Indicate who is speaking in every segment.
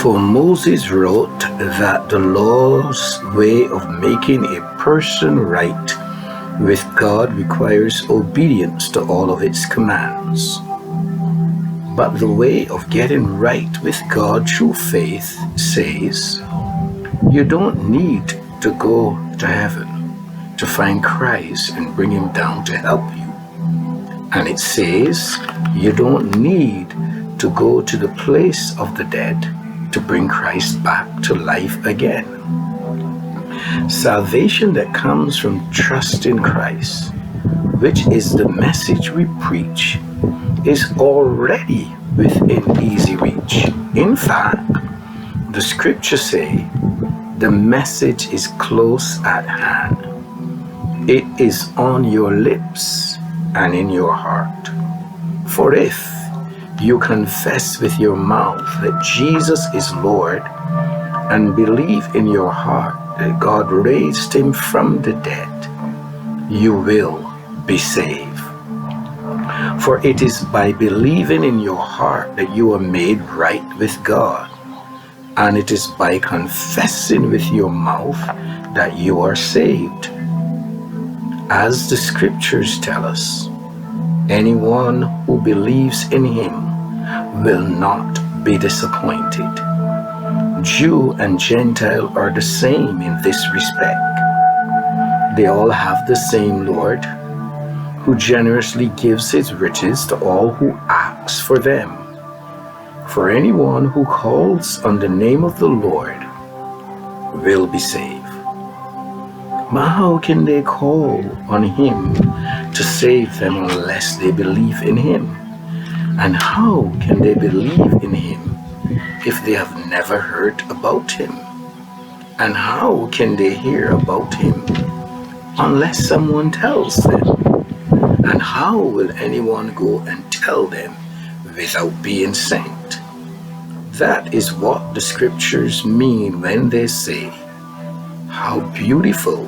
Speaker 1: For Moses wrote that the law's way of making a person right with God requires obedience to all of its commands. But the way of getting right with God through faith says you don't need to go to heaven to find Christ and bring him down to help you. And it says you don't need to go to the place of the dead to bring Christ back to life again. Salvation that comes from trusting Christ, which is the message we preach, is already within easy reach. In fact, the scriptures say the message is close at hand. It is on your lips and in your heart. For if you confess with your mouth that Jesus is Lord and believe in your heart that God raised him from the dead, you will be saved. For it is by believing in your heart that you are made right with God, and it is by confessing with your mouth that you are saved. As the scriptures tell us, anyone who believes in him will not be disappointed. Jew and Gentile are the same in this respect. They all have the same Lord, who generously gives his riches to all who ask for them. For anyone who calls on the name of the Lord will be saved. But how can they call on him to save them unless they believe in him? And how can they believe in him if they have never heard about him? And how can they hear about him unless someone tells them? And how will anyone go and tell them without being sent? That is what the scriptures mean when they say, how beautiful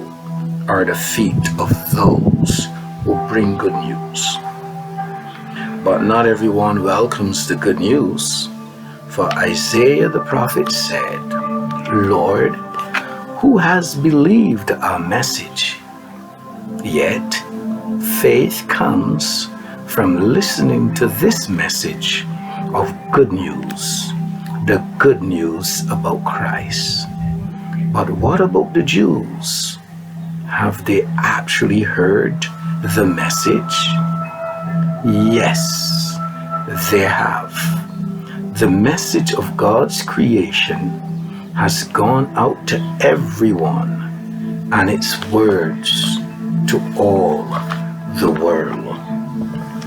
Speaker 1: are the feet of those who bring good news. But not everyone welcomes the good news. For Isaiah the prophet said, Lord, who has believed our message? Yet faith comes from listening to this message of good news, the good news about Christ. But what about the Jews? Have they actually heard the message? Yes, they have. The message of God's creation has gone out to everyone, and its words to all the world.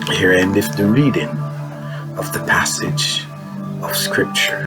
Speaker 1: Here endeth the reading of the passage of Scripture.